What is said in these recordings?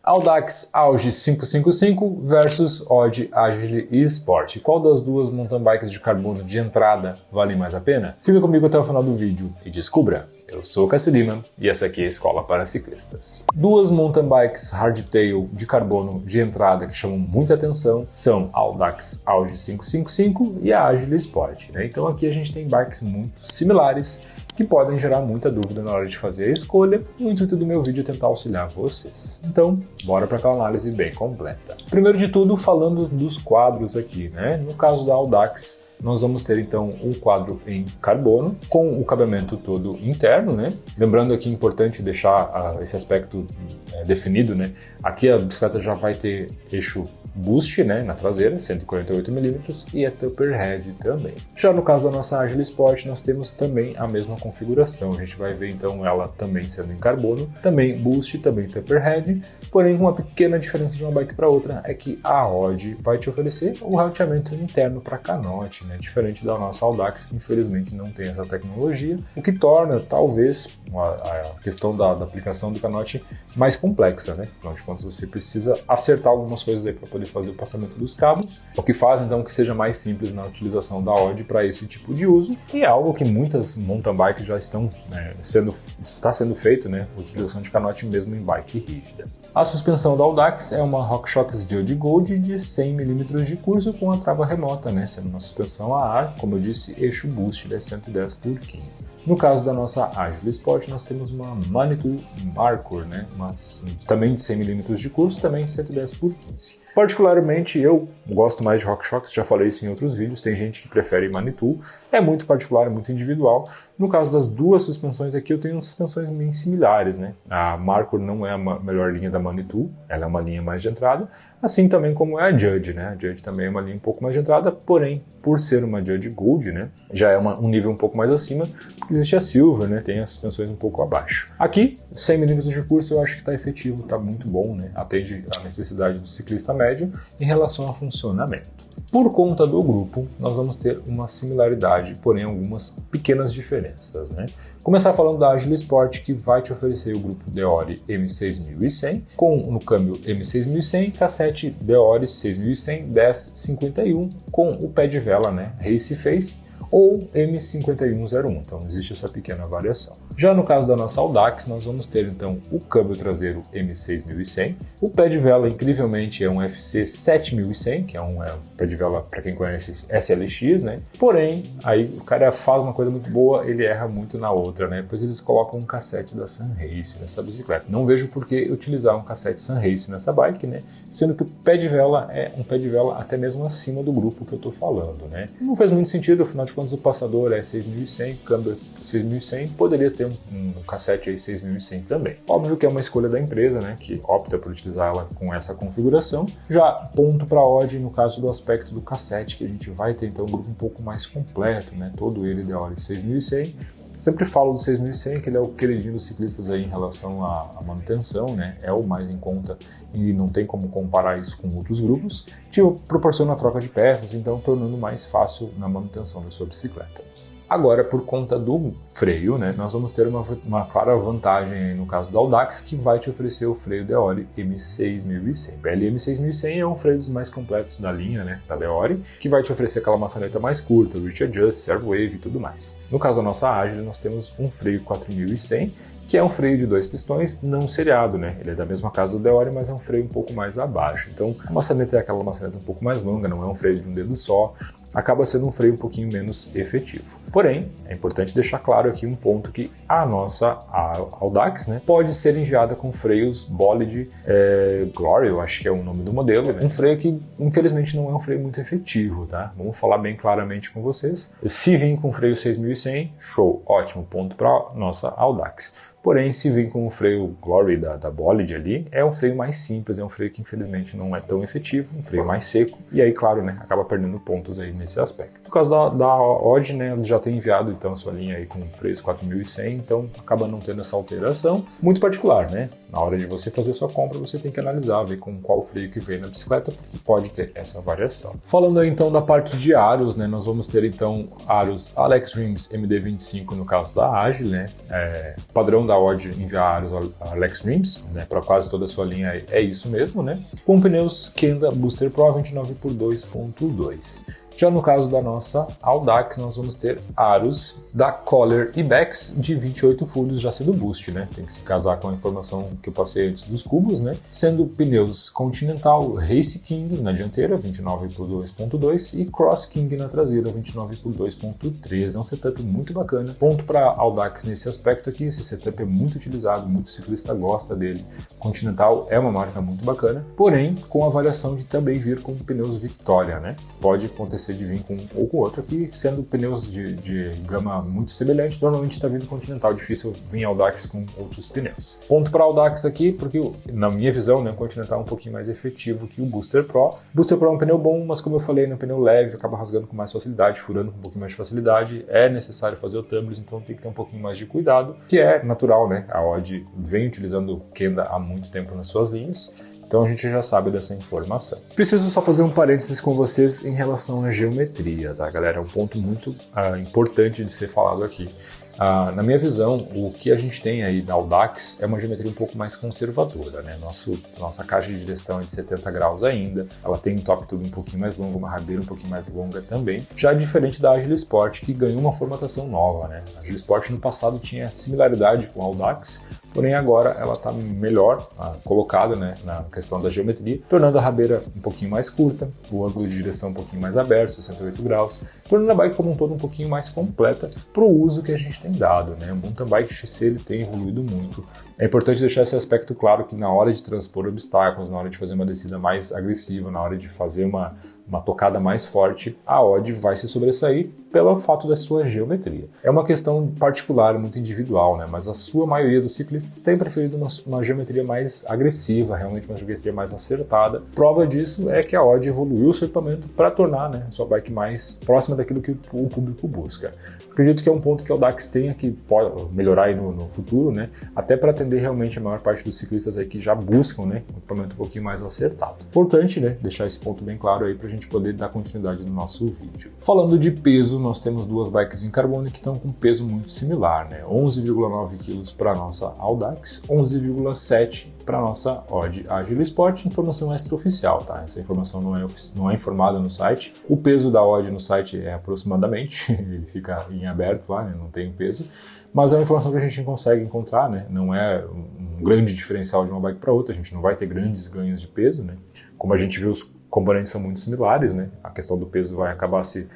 Audax Auge 555 versus Odd Agile e Sport. Qual das duas mountain bikes de carbono de entrada vale mais a pena? Fica comigo até o final do vídeo e descubra! Eu sou o Cássio Lima e essa aqui é a Escola para Ciclistas. Duas mountain bikes hardtail de carbono de entrada que chamam muita atenção são a Audax Auge 555 e a Agile Sport. Então aqui a gente tem bikes muito similares que podem gerar muita dúvida na hora de fazer a escolha, e o intuito do meu vídeo é tentar auxiliar vocês. Então, bora para aquela análise bem completa. Primeiro de tudo, falando dos quadros aqui, No caso da Audax, nós vamos ter então um quadro em carbono com o cabeamento todo interno, Lembrando aqui, importante deixar esse aspecto definido, Aqui a bicicleta já vai ter eixo Boost, na traseira, 148 mm, e a Tupperhead também. Já no caso da nossa Agile Sport, nós temos também a mesma configuração. A gente vai ver então ela também sendo em carbono, também Boost, também Tupperhead, porém uma pequena diferença de uma bike para outra é que a Odd vai te oferecer o roteamento interno para canote, diferente da nossa Audax, que infelizmente não tem essa tecnologia, o que torna talvez a questão da aplicação do canote mais complexa, Afinal de contas, você precisa acertar algumas coisas aí para poder fazer o passamento dos cabos, o que faz então que seja mais simples na utilização da Odd para esse tipo de uso, e é algo que muitas mountain bikes já estão está sendo feito, a utilização de canote mesmo em bike rígida. A suspensão da Audax é uma RockShox Judge Gold de 100 mm de curso com a trava remota, sendo uma suspensão a ar, como eu disse, eixo Boost de 110/15. No caso da nossa Agile Sport, nós temos uma Manitou Markor, também de 100 mm de curso, também 110/15. Particularmente eu gosto mais de RockShox, já falei isso em outros vídeos, tem gente que prefere Manitou, é muito particular, é muito individual. No caso das duas suspensões aqui, eu tenho suspensões bem similares, A Markor não é a melhor linha da Manitou, ela é uma linha mais de entrada, assim também como é a Judge, A Judge também é uma linha um pouco mais de entrada, porém, por ser uma Judge Gold, já é um nível um pouco mais acima, porque existe a Silver, tem as suspensões um pouco abaixo. Aqui, 100 mm de curso eu acho que está efetivo, está muito bom, Atende à necessidade do ciclista médio em relação ao funcionamento. Por conta do grupo, nós vamos ter uma similaridade, porém algumas pequenas diferenças, Começar falando da Agile Sport, que vai te oferecer o grupo Deore M6100, com no câmbio M6100, cassete Deore 6100 1051, com o pé de vela, Race Face, ou M5101, então existe essa pequena variação. Já no caso da nossa Audax, nós vamos ter então o câmbio traseiro M6100, o pé de vela incrivelmente é um FC 7100, que é um pé de vela para quem conhece SLX, Porém, aí o cara faz uma coisa muito boa, ele erra muito na outra, Depois eles colocam um cassete da Sunrace nessa bicicleta. Não vejo por que utilizar um cassete Sunrace nessa bike, Sendo que o pé de vela é um pé de vela até mesmo acima do grupo que eu estou falando, Não faz muito sentido, afinal de contas o passador é 6100, câmbio 6100, poderia ter um cassete aí 6100 também. Óbvio que é uma escolha da empresa, que opta por utilizar ela com essa configuração. Já ponto para a Odd no caso do aspecto do cassete, que a gente vai ter então um grupo um pouco mais completo, todo ele Deore 6100. Sempre falo do 6100, que ele é o queridinho dos ciclistas aí em relação à manutenção, É o mais em conta e não tem como comparar isso com outros grupos. Proporciona a troca de peças, então tornando mais fácil na manutenção da sua bicicleta. Agora, por conta do freio, nós vamos ter uma clara vantagem aí no caso da Audax, que vai te oferecer o freio Deore M6100. O LM6100 é um freio dos mais completos da linha, da Deore, que vai te oferecer aquela maçaneta mais curta, Reach Adjust, Servo Wave e tudo mais. No caso da nossa Agile, nós temos um freio 4100, que é um freio de 2 pistões não seriado, Ele é da mesma casa do Deore, mas é um freio um pouco mais abaixo. Então, a maçaneta é aquela maçaneta um pouco mais longa, não é um freio de um dedo só, acaba sendo um freio um pouquinho menos efetivo. Porém, é importante deixar claro aqui um ponto que a nossa Audax, pode ser enviada com freios Bolide Glory, eu acho que é o nome do modelo, um freio que infelizmente não é um freio muito efetivo, Vamos falar bem claramente com vocês. Se vir com freio 6100, show, ótimo, ponto para nossa Audax. Porém, se vir com o freio Glory da Bolide ali, é um freio mais simples, é um freio que infelizmente não é tão efetivo, um freio mais seco, e aí, claro, acaba perdendo pontos aí nesse aspecto. No caso da Odd, né, ela já tem enviado então a sua linha aí com freios 4100, então acaba não tendo essa alteração. Muito particular, né? Na hora de você fazer sua compra, você tem que analisar, ver com qual freio que vem na bicicleta, porque pode ter essa variação. Falando aí, então da parte de aros, né, nós vamos ter então aros Alex Rims MD25 no caso da Agile, né? Padrão da Odd enviar aros Alex Rims, né, para quase toda a sua linha é isso mesmo, né? Com pneus Kenda Booster Pro 29x2.2. Já no caso da nossa Audax, nós vamos ter aros da Kohler Ibex de 28 furos, já sendo boost, né? Tem que se casar com a informação que eu passei antes dos cubos, né? Sendo pneus Continental Race King na dianteira, 29x2.2 e Cross King na traseira, 29x2.3. É um setup muito bacana. Ponto para Audax nesse aspecto aqui, esse setup é muito utilizado, muito ciclista gosta dele. Continental é uma marca muito bacana, porém com a variação de também vir com pneus Victoria, né? Pode acontecer de vir com um ou com outro aqui, sendo pneus de gama muito semelhante, normalmente está vindo Continental, difícil vir Audax com outros pneus. Ponto para Audax aqui, porque na minha visão, né, o Continental é um pouquinho mais efetivo que o Booster Pro. Booster Pro é um pneu bom, mas como eu falei, é um pneu leve, acaba rasgando com mais facilidade, furando com um pouquinho mais de facilidade, é necessário fazer o tumblers, então tem que ter um pouquinho mais de cuidado, que é natural, né? A Odd vem utilizando o Kenda há muito tempo nas suas linhas, então a gente já sabe dessa informação. Preciso só fazer um parênteses com vocês em relação à geometria, tá, galera? É um ponto muito importante de ser falado aqui. Na minha visão, o que a gente tem aí da Audax é uma geometria um pouco mais conservadora, né? Nossa caixa de direção é de 70 graus ainda, ela tem um top tube um pouquinho mais longo, uma rabeira um pouquinho mais longa também, já diferente da Agile Sport, que ganhou uma formatação nova, né? A Agile Sport no passado tinha similaridade com a Audax, porém agora ela está melhor colocada, né, na questão da geometria, tornando a rabeira um pouquinho mais curta, o ângulo de direção um pouquinho mais aberto, 68 graus, tornando a bike como um todo um pouquinho mais completa para o uso que a gente tem dado, né? O mountain bike XC ele tem evoluído muito. É importante deixar esse aspecto claro que na hora de transpor obstáculos, na hora de fazer uma descida mais agressiva, na hora de fazer uma tocada mais forte, a Odd vai se sobressair pelo fato da sua geometria. É uma questão particular, muito individual, né? Mas a sua maioria dos ciclistas tem preferido uma geometria mais agressiva, realmente uma geometria mais acertada. Prova disso é que a Odd evoluiu o seu equipamento para tornar, né, a sua bike mais próxima daquilo que o público busca. Acredito que é um ponto que a Audax tenha que pode melhorar aí no futuro, né? Até para atender realmente a maior parte dos ciclistas aí que já buscam, né, um equipamento um pouquinho mais acertado. Importante, né, deixar esse ponto bem claro aí para a gente poder dar continuidade no nosso vídeo. Falando de peso, nós temos duas bikes em carbono que estão com peso muito similar, né? 11,9 kg para a nossa Audax, 11,7 para a nossa Odd Agile Sport, informação extraoficial, tá? Essa informação não é informada no site. O peso da Odd no site é aproximadamente, ele fica em aberto lá, né? Não tem peso, mas é uma informação que a gente consegue encontrar, né? Não é um grande diferencial de uma bike para outra, a gente não vai ter grandes ganhos de peso, né? Como a gente viu, os componentes são muito similares, né? A questão do peso vai acabar se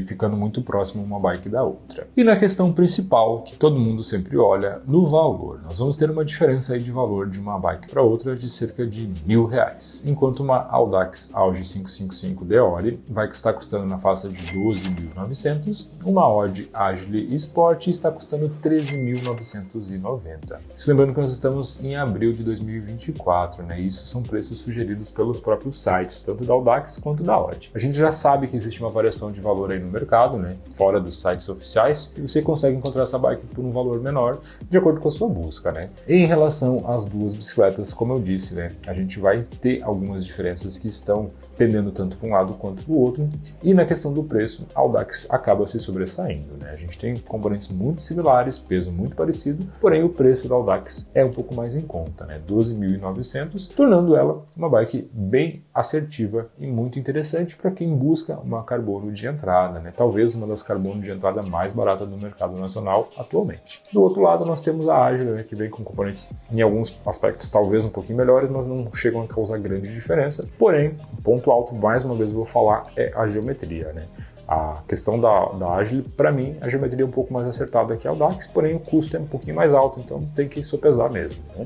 ficando muito próximo uma bike da outra. E na questão principal, que todo mundo sempre olha, no valor. Nós vamos ter uma diferença aí de valor de uma bike para outra de cerca de R$1.000, enquanto uma Audax Auge 555 Deore vai estar custando na faixa de 12.900, uma Odd Agile Sport está custando 13.990. Isso lembrando que nós estamos em abril de 2024, né? Isso são preços sugeridos pelos próprios sites, tanto da Audax quanto da Odd. A gente já sabe que existe uma variação de valor aí no mercado, né, fora dos sites oficiais, e você consegue encontrar essa bike por um valor menor, de acordo com a sua busca, né. E em relação às duas bicicletas, como eu disse, né, a gente vai ter algumas diferenças que estão pendendo tanto para um lado quanto para o outro, e na questão do preço, a Audax acaba se sobressaindo, né. A gente tem componentes muito similares, peso muito parecido, porém o preço da Audax é um pouco mais em conta, né, 12.900, tornando ela uma bike bem assertiva e muito interessante para quem busca uma carbono de entrada, né? Talvez uma das carbono de entrada mais baratas do mercado nacional atualmente. Do outro lado, nós temos a Agile, né, que vem com componentes em alguns aspectos talvez um pouquinho melhores, mas não chegam a causar grande diferença. Porém, o ponto alto, mais uma vez eu vou falar, é a geometria, né? A questão da Agile, para mim, a geometria é um pouco mais acertada que a Audax, porém o custo é um pouquinho mais alto, então tem que sopesar mesmo, né?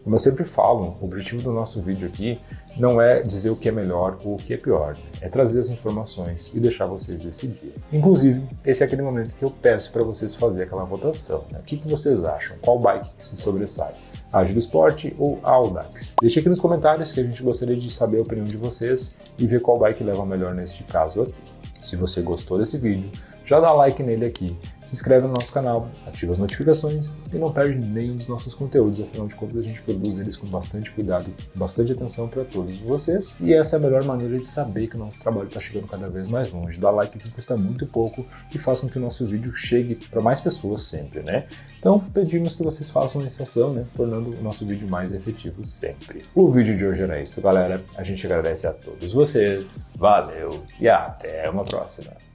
Como eu sempre falo, o objetivo do nosso vídeo aqui não é dizer o que é melhor ou o que é pior, é trazer as informações e deixar vocês decidirem. Inclusive, esse é aquele momento que eu peço para vocês fazerem aquela votação, né? O que vocês acham? Qual bike que se sobressai? A Agile Sport ou a Audax? Deixe aqui nos comentários que a gente gostaria de saber a opinião de vocês e ver qual bike leva melhor neste caso aqui. Se você gostou desse vídeo, já dá like nele aqui, se inscreve no nosso canal, ativa as notificações e não perde nenhum dos nossos conteúdos, afinal de contas a gente produz eles com bastante cuidado, bastante atenção para todos vocês, e essa é a melhor maneira de saber que o nosso trabalho está chegando cada vez mais longe. Dá like aqui custa muito pouco e faz com que o nosso vídeo chegue para mais pessoas sempre, né? Então pedimos que vocês façam essa ação, né? Tornando o nosso vídeo mais efetivo sempre. O vídeo de hoje era isso, galera. A gente agradece a todos vocês, valeu e até uma próxima.